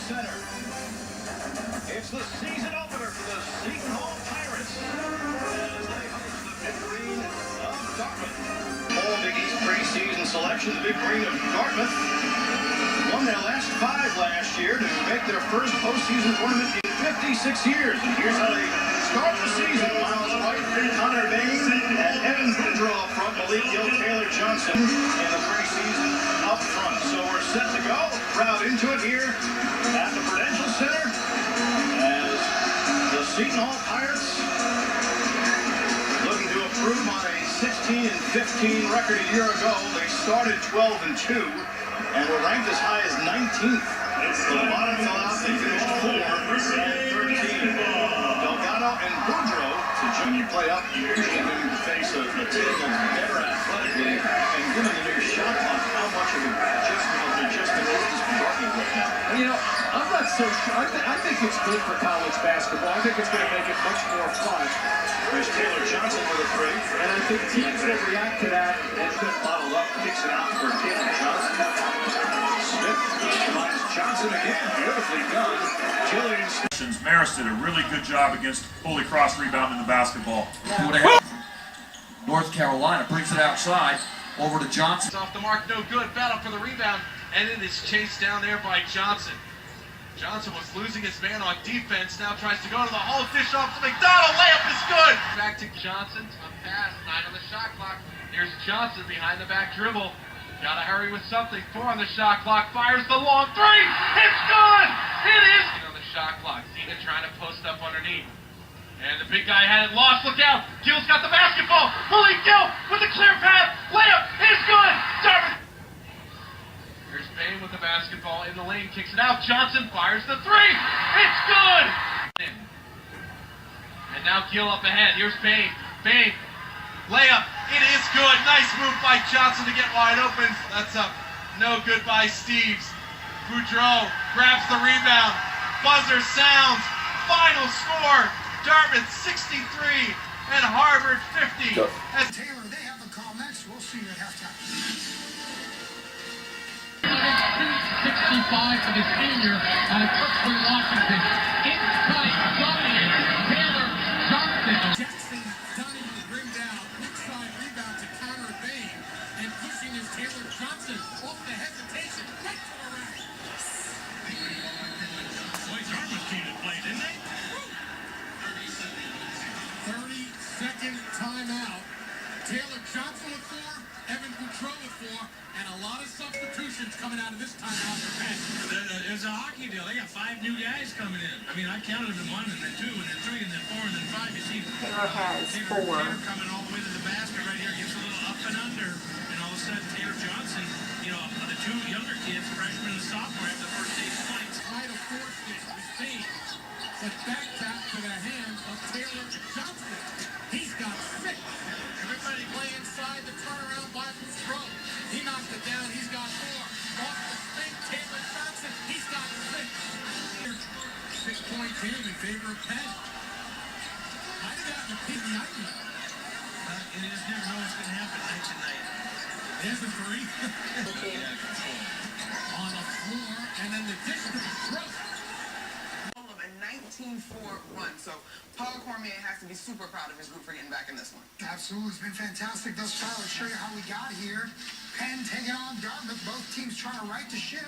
Center. It's the season opener for the Seton Hall Pirates as they host the Big Green of Dartmouth. All Big East preseason selection, the Big Green of Dartmouth won their last 5 last year to make their first postseason tournament in 56 years. And here's how they start the season. Miles White, Connor Bain, and Evan Boudreau up front. Malik Gill, Taylor Johnson in the preseason up front. So we're set to go. Crowd into it here at the Prudential Center as the Seton Hall Pirates looking to improve on a 16-15 record a year ago. They started 12-2 and were ranked as high as 19th. So the bottom fell out. They finished 4-13. Delgado and Boudreau. When you play up, you usually in the face of a team that's better athletically, and given the new shot clock, how much of an adjustment is this Dartmouth right now? You know, I'm not so sure. I think it's good for college basketball. I think it's going to make it much more fun. There's Taylor Johnson with a 3. And I think teams will react to that. And Smith bottled up, kicks it out for Taylor Johnson. Smith finds Johnson again. Beautifully done. Killing. Marist did a really good job against Holy Cross rebounding the basketball. North Carolina brings it outside over to Johnson. Off the mark, no good. Battle for the rebound, and it is chased down there by Johnson. Johnson was losing his man on defense. Now tries to go to the hole, dish off to McDonald. Layup is good. Back to Johnson. A pass, 9 on the shot clock. Here's Johnson behind the back dribble. Gotta hurry with something. 4 on the shot clock. Fires the long 3. It's good. It is on the shot clock. Zena trying to post up underneath. And the big guy had it lost. Look out. Gill's got the basketball. Malik Gill with the clear path. Layup is good. Dartmouth. Here's Bain with the basketball in the lane. Kicks it out. Johnson fires the 3. It's good. And now Gill up ahead. Here's Bain. Bain. Layup. It is good. Nice move by Johnson to get wide open. That's up. No good by Steves. Boudreau grabs the rebound. Buzzer sounds. Final score. Dartmouth 63 and Harvard 50. Taylor, they have the call next. We'll see you at halftime. 265 for the senior out of Kirkland, Washington. Inside, dominated. Taylor Johnson. Jackson dunning the rim down. Inside rebound to Connor Bain. And pushing is Taylor Johnson off the hesitation. Right to the rack. Boy, Dartmouth came to play, didn't they? 30-second timeout. Taylor Johnson with 4, Evan Boudreau with 4, and a lot of substitutions coming out of this timeout for Penn. There's a hockey deal. They got 5 new guys coming in. I mean, I counted them 1 and then 2 and then 3 and then 4 and then 5. You see, Taylor has 4. Taylor coming all the way to the basket right here, gets a little up and under, and all of a sudden Taylor Johnson, you know, the 2 younger kids, freshman and sophomore, have the first 8 points. Try to force this receive, but back to the hands of Taylor Johnson. He's got 6. Everybody play inside the turnaround by Boudreau. He knocked it down. He's got 4. Off the spin, Taylor Johnson. He's got 6. 6-point game in favor of Penn. Might have gotten a pin night. You just never know what's going to happen night to night. There's the 3. On the floor, and then the dish to Boudreau. A 19-4 run, so Paul Cormier has to be super proud of his group for getting back in this one. Absolutely, it's been fantastic thus far. Let's show you how we got here. Penn taking on Dartmouth, both teams trying to right the ship.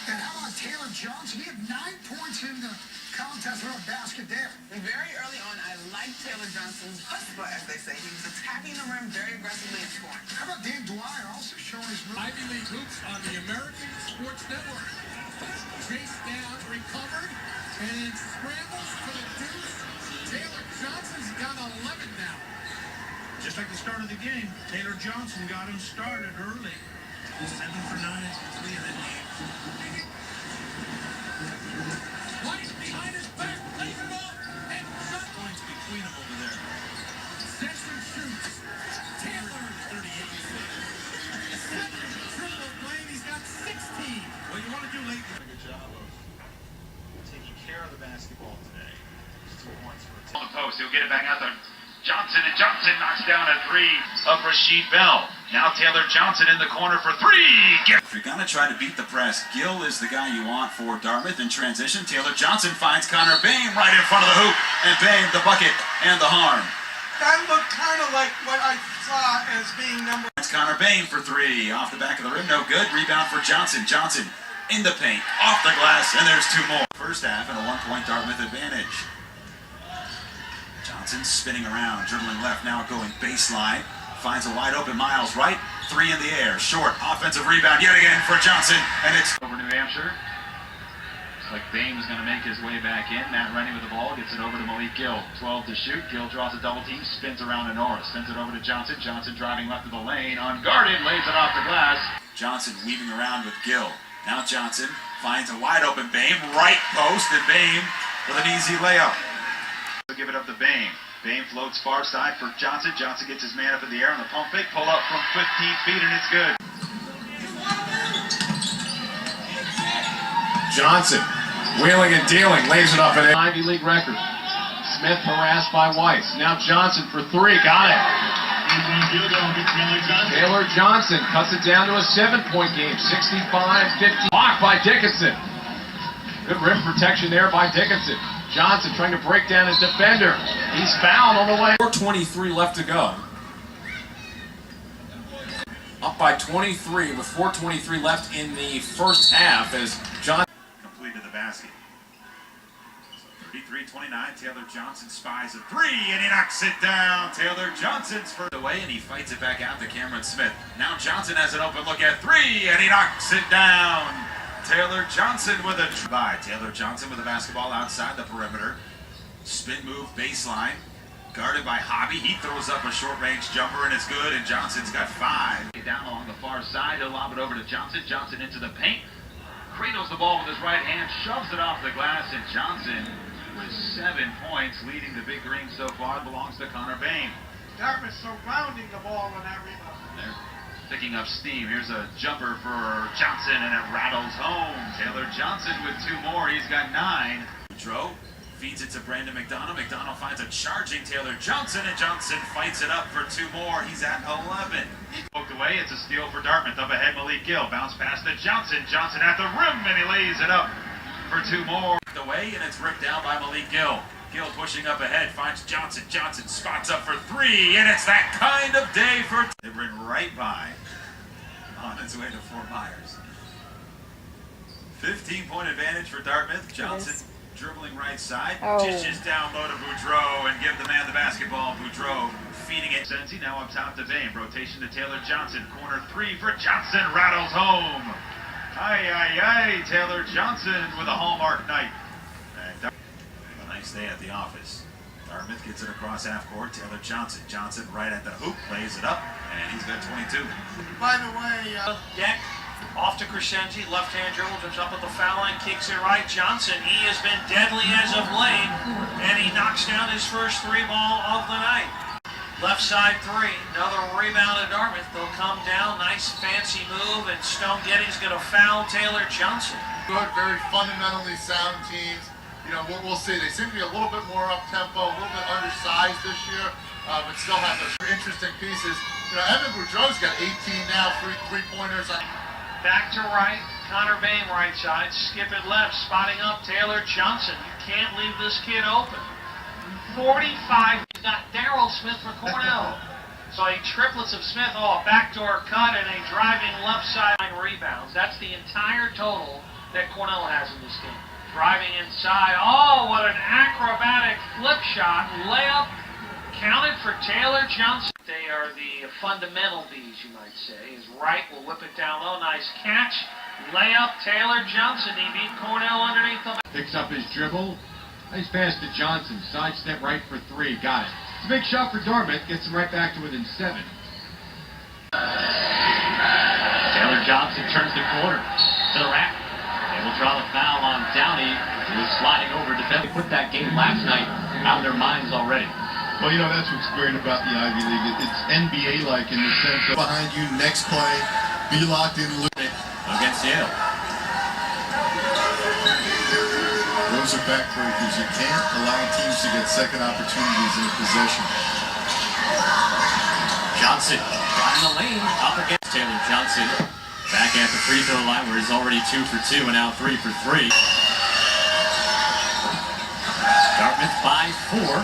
And how about Taylor Johnson? He had 9 points in the contest with a basket there. Very early on, I liked Taylor Johnson's chutzpah, as they say. He was attacking the rim very aggressively and scoring. How about Dan Dwyer also showing his move? Ivy League hoops on the American Sports Network. Chased down, recovered, and scrambles for the deuce. Taylor Johnson's got 11 now. Just like the start of the game, Taylor Johnson got him started early. 7 for 9 for 3 of the game. White behind his back, lays it up, and shot. Points between them over there. Session shoots. Taylor, 38. 7 triple blame. He's got 16. What you want to do late? A good job of taking care of the basketball today. Just 2 points for On the post, he'll get it back out there. Johnson, and Johnson knocks down a 3 of Rasheed Bell. Now Taylor Johnson in the corner for three. If you're going to try to beat the press, Gill is the guy you want for Dartmouth in transition. Taylor Johnson finds Connor Bain right in front of the hoop. And Bain, the bucket, and the harm. That looked kind of like what I saw as being number. It's Connor Bain for three. Off the back of the rim, no good. Rebound for Johnson. Johnson in the paint, off the glass, and there's two more. First half and a 1-point Dartmouth advantage. Johnson spinning around, dribbling left, now going baseline. Finds a wide open Miles right, three in the air, short, offensive rebound yet again for Johnson, and it's Over New Hampshire. Looks like Bain was going to make his way back in. Matt Rennie with the ball, gets it over to Malik Gill. 12 to shoot. Gill draws a double team, spins around to Norris, sends it over to Johnson. Johnson driving left of the lane, unguarded, lays it off the glass. Johnson weaving around with Gill. Now Johnson finds a wide open Bain, right post, and Bain with an easy layup. Give it up to Bain. Bain floats far side for Johnson. Johnson gets his man up in the air on the pump fake. Pull up from 15 feet and it's good. Johnson, wheeling and dealing, lays it up and in. Ivy League record. Smith harassed by Weiss. Now Johnson for three, got it. Taylor Johnson cuts it down to a 7-point game, 65-50. Blocked by Dickinson. Good rim protection there by Dickinson. Johnson trying to break down his defender. He's fouled on the way. 4:23 left to go. Up by 23 with 4:23 left in the first half as Johnson Completed the basket. So 33-29, Taylor Johnson spies a three, and he knocks it down. Taylor Johnson's first away, and he fights it back out to Cameron Smith. Now Johnson has an open look at three, and he knocks it down. Taylor Johnson with a try. Taylor Johnson with the basketball outside the perimeter. Spin move baseline. Guarded by Hobby. He throws up a short-range jumper, and it's good, and Johnson's got five. Down along the far side, he'll lob it over to Johnson. Johnson into the paint. Cradles the ball with his right hand, shoves it off the glass, and Johnson with 7 points, leading the Big Green so far, belongs to Connor Bain. Dartmouth surrounding the ball on that rebound. They're picking up steam. Here's a jumper for Johnson, and it rattles home. Taylor Johnson with two more. He's got 9. Boudreau feeds it to Brandon McDonough. McDonough finds a charging Taylor Johnson, and Johnson fights it up for two more. He's at 11. Poked away. It's a steal for Dartmouth. Up ahead, Malik Gill. Bounce pass to Johnson. Johnson at the rim, and he lays it up for two more. Away, and it's ripped down by Malik Gill. Gill pushing up ahead, finds Johnson. Johnson spots up for three, and it's that kind of day for... They ran right by on its way to Fort Myers. 15-point advantage for Dartmouth. Johnson dribbling right side. Dishes down low to Boudreau and give the man the basketball. Boudreau feeding it. Sensi now up top to Bain. Rotation to Taylor Johnson. Corner three for Johnson. Rattles home. Aye, aye, aye. Taylor Johnson with a hallmark night. A nice day at the office. Dartmouth gets it across half court. Taylor Johnson. Johnson right at the hoop. Lays it up. And he's got 22. By the way, Deck off to Crescenzi, left-hand dribble, jumps up at the foul line, kicks it right. Johnson, he has been deadly as of late, and he knocks down his first three ball of the night. Left side three, another rebound at Dartmouth. They'll come down, nice fancy move, and Stone Getty's going to foul Taylor Johnson. Good, very fundamentally sound teams. You know, we'll see. They seem to be a little bit more up-tempo, a little bit undersized this year, but still have those interesting pieces. You know, Evan Boudreau's got 18 now, three-pointers. Back to right, Connor Bain right side, skip it left, spotting up Taylor Johnson. You can't leave this kid open. 45, he's got Darrell Smith for Cornell. So a triplets of Smith, a backdoor cut and a driving left side rebounds. That's the entire total that Cornell has in this game. Driving inside, what an acrobatic flip shot, layup, counted for Taylor Johnson. They are the fundamental Bs, you might say. His right will whip it down low. Nice catch. Layup, Taylor Johnson. He beat Cornell underneath the... picks up his dribble. Nice pass to Johnson. Sidestep right for three. Got it. It's a big shot for Dartmouth. Gets him right back to within 7. Taylor Johnson turns the corner to the rack. They will draw the foul on Downey, who is sliding over defense. They put that game last night out of their minds already. Well, you know, that's what's great about the Ivy League. It's NBA-like in the sense of behind you, next play, be locked in. Against Yale. Those are backbreakers. You can't allow teams to get second opportunities in a possession. Johnson in the lane, up against Taylor Johnson. Back at the free throw line where he's already 2 for 2 and now 3 for 3. Dartmouth by 4.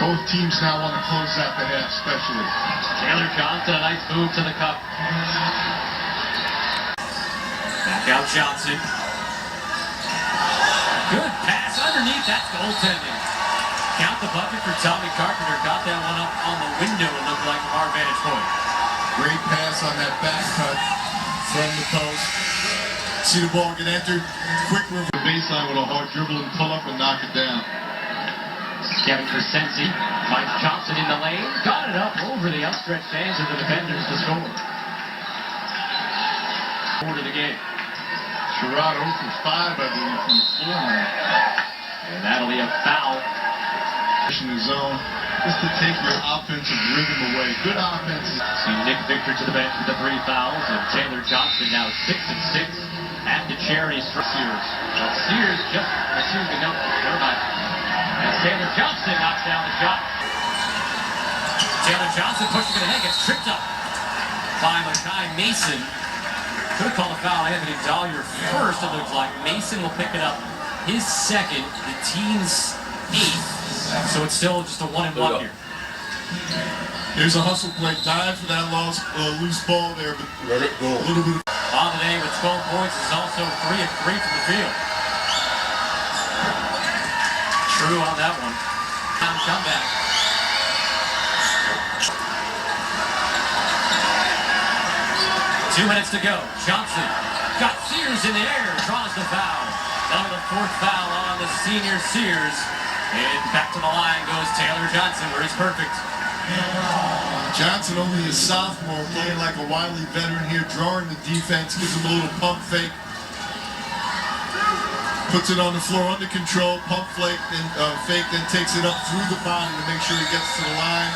Both teams now want to close out the half, especially. Taylor Johnson, a nice move to the cup. Back out Johnson. Good pass underneath, that's goaltending. Count the bucket for Tommy Carpenter. Got that one up on the window, it looked like, from our vantage point. Great pass on that back cut from the post. See the ball get entered. Quick move to the baseline with a hard dribble and pull up and knock it down. Kevin Crescenzi finds Johnson in the lane. Got it up over the outstretched hands of the defenders to score. Forward of the game. Sherrod 0 for 5, I believe, from the floor now. And that'll be a foul. In the zone, just to take your offensive rhythm away. Good offense. See Nick Victor to the bench with the 3 fouls, and Taylor Johnson now 6 and 6 at the charity strike. Sears just received the note. Never mind. As Taylor Johnson knocks down the shot. Taylor Johnson pushing it ahead, gets tripped up by Makai Mason. Could have called a foul. Anthony Dahlia first, it looks like. Mason will pick it up his second, the team's 8th. So it's still just a 1-and-1 here. Here's a hustle play. Dive for that loose ball there, but let it go. A little bit. On the day with 12 points is also 3 of 3 from the field. True on that one. Time comeback. Two minutes to go. Johnson got Sears in the air, draws the foul. Now the 4th foul on the senior Sears. And back to the line goes Taylor Johnson, where he's perfect. Johnson, only a sophomore, playing like a wily veteran here, drawing the defense, gives him a little pump fake. Puts it on the floor under control, pump fake, then takes it up through the body to make sure he gets to the line.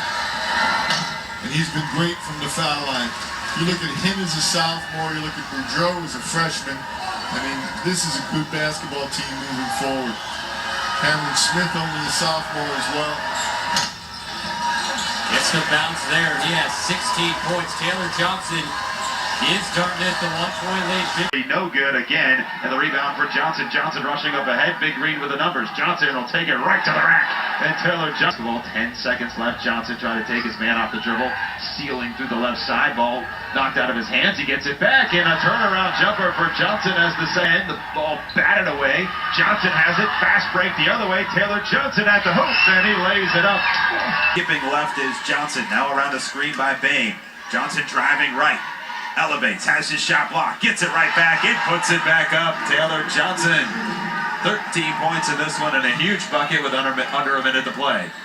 And he's been great from the foul line. You look at him as a sophomore, you look at Boudreau as a freshman. I mean, this is a good basketball team moving forward. Cameron Smith, only a sophomore as well. Gets the bounce there. He has 16 points. Taylor Johnson is Dartmouth the 1-point lead. No good again, and the rebound for Johnson. Johnson rushing up ahead. Big Green with the numbers. Johnson will take it right to the rack. And Taylor Johnson, 10 seconds left. Johnson trying to take his man off the dribble, sealing through the left side. Ball knocked out of his hands. He gets it back, and a turnaround jumper for Johnson as the send. The ball batted away. Johnson has it. Fast break the other way. Taylor Johnson at the hoop, and he lays it up. Skipping left is Johnson. Now around the screen by Bain. Johnson driving right. Elevates, has his shot blocked, gets it right back in, puts it back up. Taylor Johnson, 13 points in this one and a huge bucket with under a minute to play.